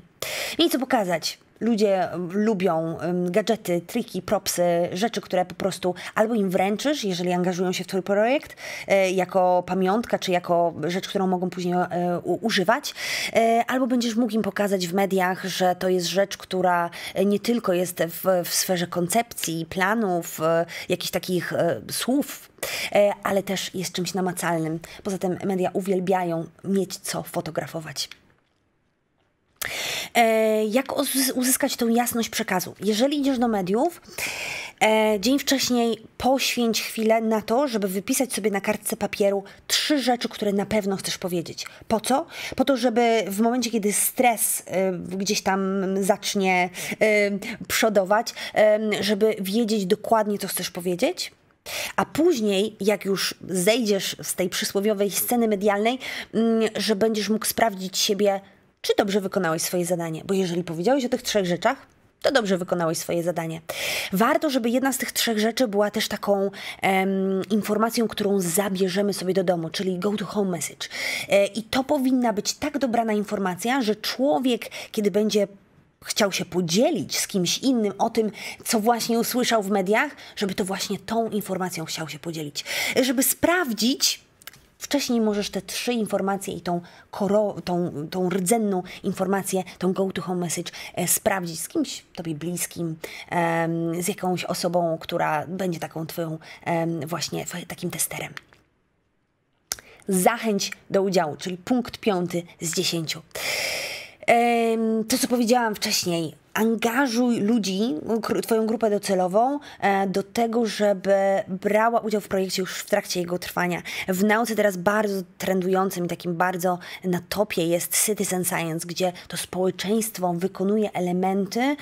I co pokazać? Ludzie lubią gadżety, triki, propsy, rzeczy, które po prostu albo im wręczysz, jeżeli angażują się w twój projekt, jako pamiątka, czy jako rzecz, którą mogą później używać, albo będziesz mógł im pokazać w mediach, że to jest rzecz, która nie tylko jest w sferze koncepcji, planów, jakichś takich słów, ale też jest czymś namacalnym. Poza tym media uwielbiają mieć co fotografować. Jak uzyskać tą jasność przekazu? Jeżeli idziesz do mediów, dzień wcześniej poświęć chwilę na to, żeby wypisać sobie na kartce papieru 3 rzeczy, które na pewno chcesz powiedzieć. Po co? Po to, żeby w momencie, kiedy stres gdzieś tam zacznie przodować, żeby wiedzieć dokładnie, co chcesz powiedzieć. A później, jak już zejdziesz z tej przysłowiowej sceny medialnej, że będziesz mógł sprawdzić siebie, czy dobrze wykonałeś swoje zadanie. Bo jeżeli powiedziałeś o tych 3 rzeczach, to dobrze wykonałeś swoje zadanie. Warto, żeby jedna z tych 3 rzeczy była też taką informacją, którą zabierzemy sobie do domu, czyli go to home message. I to powinna być tak dobrana informacja, że człowiek, kiedy będzie chciał się podzielić z kimś innym o tym, co właśnie usłyszał w mediach, żeby to właśnie tą informacją chciał się podzielić. Żeby sprawdzić, wcześniej możesz te 3 informacje i tą rdzenną informację, tą go-to-home message sprawdzić z kimś tobie bliskim, z jakąś osobą, która będzie taką twoją właśnie takim testerem. Zachęć do udziału, czyli punkt 5 z 10. To, co powiedziałam wcześniej, angażuj ludzi, twoją grupę docelową do tego, żeby brała udział w projekcie już w trakcie jego trwania. W nauce teraz bardzo trendującym i takim bardzo na topie jest citizen science, gdzie to społeczeństwo wykonuje elementy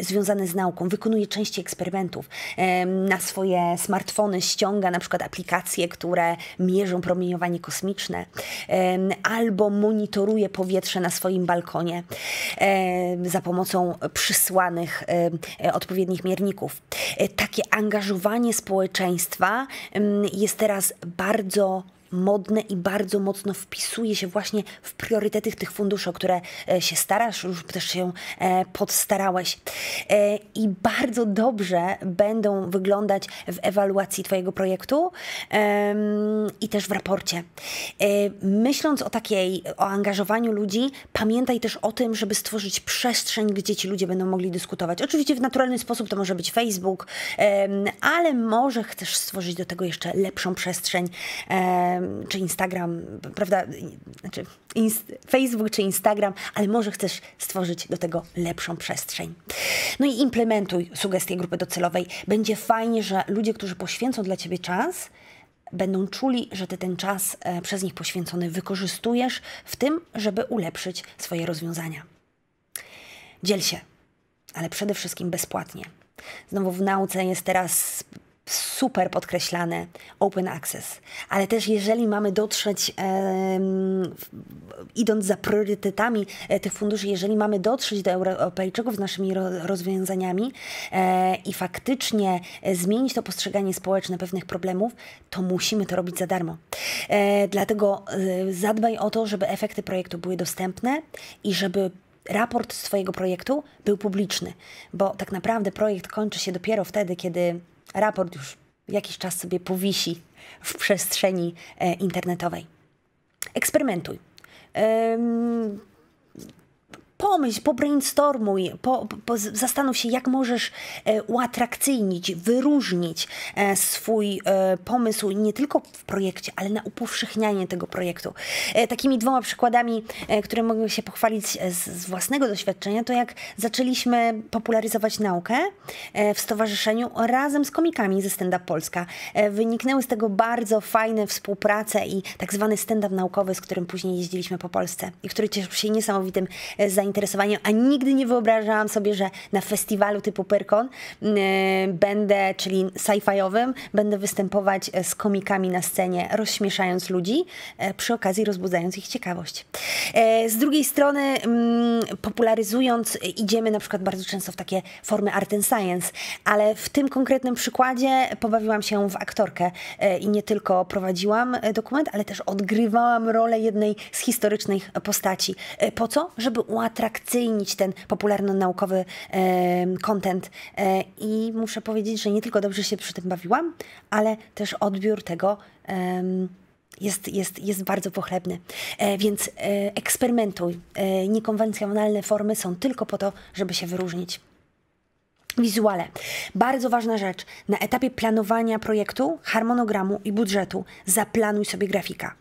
związane z nauką, wykonuje części eksperymentów. Na swoje smartfony ściąga na przykład aplikacje, które mierzą promieniowanie kosmiczne, albo monitoruje powietrze na swoim balkonie za pomocą przysłanych odpowiednich mierników. Takie angażowanie społeczeństwa jest teraz bardzo modne i bardzo mocno wpisuje się właśnie w priorytety tych funduszy, o które się starasz, już też się podstarałeś. I bardzo dobrze będą wyglądać w ewaluacji twojego projektu i też w raporcie. Myśląc o angażowaniu ludzi, pamiętaj też o tym, żeby stworzyć przestrzeń, gdzie ci ludzie będą mogli dyskutować. Oczywiście w naturalny sposób to może być Facebook, ale może chcesz stworzyć do tego jeszcze lepszą przestrzeń, czy Instagram, prawda, znaczy Facebook czy Instagram, ale może chcesz stworzyć do tego lepszą przestrzeń. No i implementuj sugestie grupy docelowej. Będzie fajnie, że ludzie, którzy poświęcą dla ciebie czas, będą czuli, że ty ten czas przez nich poświęcony wykorzystujesz w tym, żeby ulepszyć swoje rozwiązania. Dziel się, ale przede wszystkim bezpłatnie. Znowu w nauce jest teraz super podkreślane open access, ale też jeżeli mamy dotrzeć, idąc za priorytetami tych funduszy, jeżeli mamy dotrzeć do Europejczyków z naszymi rozwiązaniami i faktycznie zmienić to postrzeganie społeczne pewnych problemów, to musimy to robić za darmo. Dlatego zadbaj o to, żeby efekty projektu były dostępne i żeby raport z twojego projektu był publiczny, bo tak naprawdę projekt kończy się dopiero wtedy, kiedy raport już jakiś czas sobie powisi w przestrzeni internetowej. Eksperymentuj. Pomyśl, pobrainstormuj, zastanów się, jak możesz uatrakcyjnić, wyróżnić swój pomysł nie tylko w projekcie, ale na upowszechnianie tego projektu. Takimi 2 przykładami, które mogę się pochwalić z własnego doświadczenia, to jak zaczęliśmy popularyzować naukę w stowarzyszeniu razem z komikami ze Stand Up Polska. Wyniknęły z tego bardzo fajne współprace i tak zwany stand-up naukowy, z którym później jeździliśmy po Polsce i który cieszył się niesamowitym zainteresowaniem, a nigdy nie wyobrażałam sobie, że na festiwalu typu Pyrkon będę, czyli sci-fiowym, będę występować z komikami na scenie, rozśmieszając ludzi, przy okazji rozbudzając ich ciekawość. Z drugiej strony popularyzując, idziemy na przykład bardzo często w takie formy art and science, ale w tym konkretnym przykładzie pobawiłam się w aktorkę i nie tylko prowadziłam dokument, ale też odgrywałam rolę jednej z historycznych postaci. Po co? Żeby uatrakcyjnić ten popularno-naukowy content i muszę powiedzieć, że nie tylko dobrze się przy tym bawiłam, ale też odbiór tego jest bardzo pochlebny. Więc eksperymentuj. Niekonwencjonalne formy są tylko po to, żeby się wyróżnić. Wizuale. Bardzo ważna rzecz. Na etapie planowania projektu, harmonogramu i budżetu zaplanuj sobie grafika.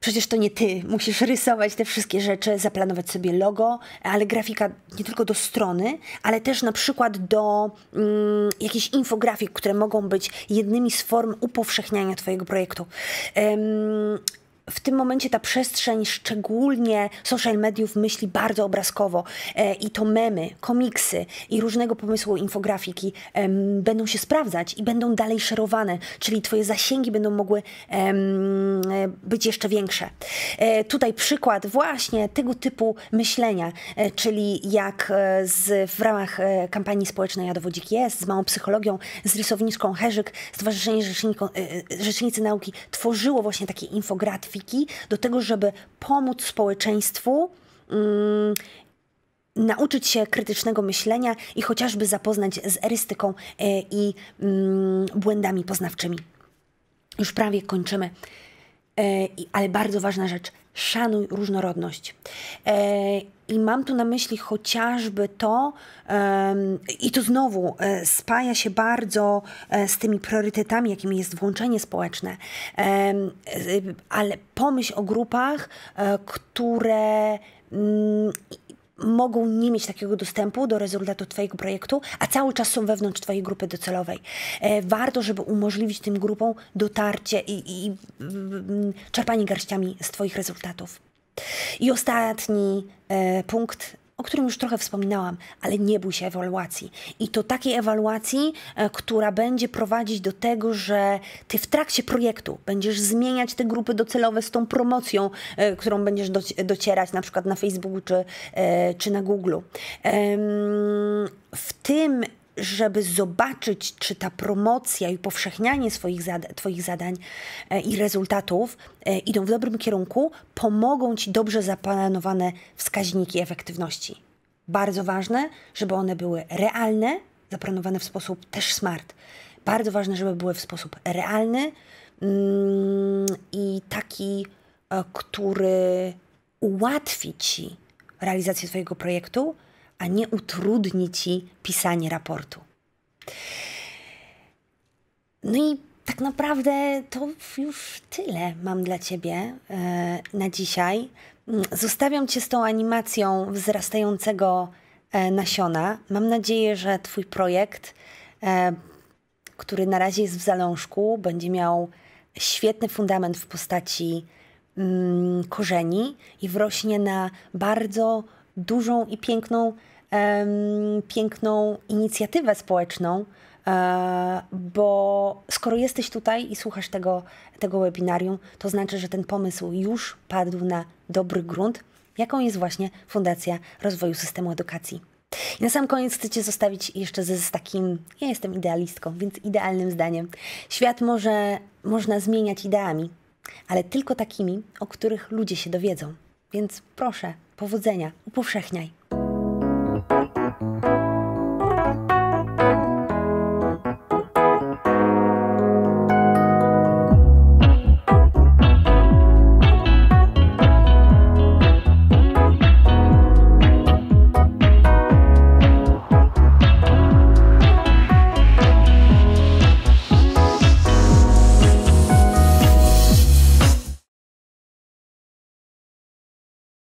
Przecież to nie ty musisz rysować te wszystkie rzeczy, zaplanować sobie logo, ale grafika nie tylko do strony, ale też na przykład do jakichś infografik, które mogą być jednymi z form upowszechniania twojego projektu. W tym momencie ta przestrzeń, szczególnie social mediów, myśli bardzo obrazkowo i to memy, komiksy i różnego pomysłu infografiki będą się sprawdzać i będą dalej szerowane, czyli twoje zasięgi będą mogły być jeszcze większe. Tutaj przykład właśnie tego typu myślenia, czyli jak w ramach kampanii społecznej Ja Dowodzik Jest, z Małą Psychologią, z rysowniczką Herzyk, Stowarzyszenie Rzecznicy Nauki tworzyło właśnie takie infografiki do tego, żeby pomóc społeczeństwu nauczyć się krytycznego myślenia i chociażby zapoznać z erystyką i błędami poznawczymi. Już prawie kończymy, ale bardzo ważna rzecz. Szanuj różnorodność. I mam tu na myśli chociażby to, i to znowu spaja się bardzo z tymi priorytetami, jakimi jest włączenie społeczne, ale pomyśl o grupach, które mogą nie mieć takiego dostępu do rezultatu twojego projektu, a cały czas są wewnątrz twojej grupy docelowej. Warto, żeby umożliwić tym grupom dotarcie i czerpanie garściami z twoich rezultatów. I ostatni punkt, o którym już trochę wspominałam, ale nie bój się ewaluacji. I to takiej ewaluacji, która będzie prowadzić do tego, że ty w trakcie projektu będziesz zmieniać te grupy docelowe z tą promocją, którą będziesz docierać na przykład na Facebooku czy na Google. W tym, żeby zobaczyć, czy ta promocja i upowszechnianie twoich zadań i rezultatów idą w dobrym kierunku, pomogą ci dobrze zaplanowane wskaźniki efektywności. Bardzo ważne, żeby one były realne, zaplanowane w sposób też smart. Bardzo ważne, żeby były w sposób realny i taki, który ułatwi ci realizację twojego projektu, a nie utrudni ci pisanie raportu. No i tak naprawdę to już tyle mam dla ciebie na dzisiaj. Zostawiam cię z tą animacją wzrastającego nasiona. Mam nadzieję, że twój projekt który na razie jest w zalążku, będzie miał świetny fundament w postaci korzeni i wrośnie na bardzo dużą i piękną inicjatywę społeczną, bo skoro jesteś tutaj i słuchasz tego webinarium, to znaczy, że ten pomysł już padł na dobry grunt, jaką jest właśnie Fundacja Rozwoju Systemu Edukacji. I na sam koniec chcę Cię zostawić jeszcze z takim, ja jestem idealistką, więc idealnym zdaniem. Świat można zmieniać ideami, ale tylko takimi, o których ludzie się dowiedzą. Więc proszę, powodzenia, upowszechniaj.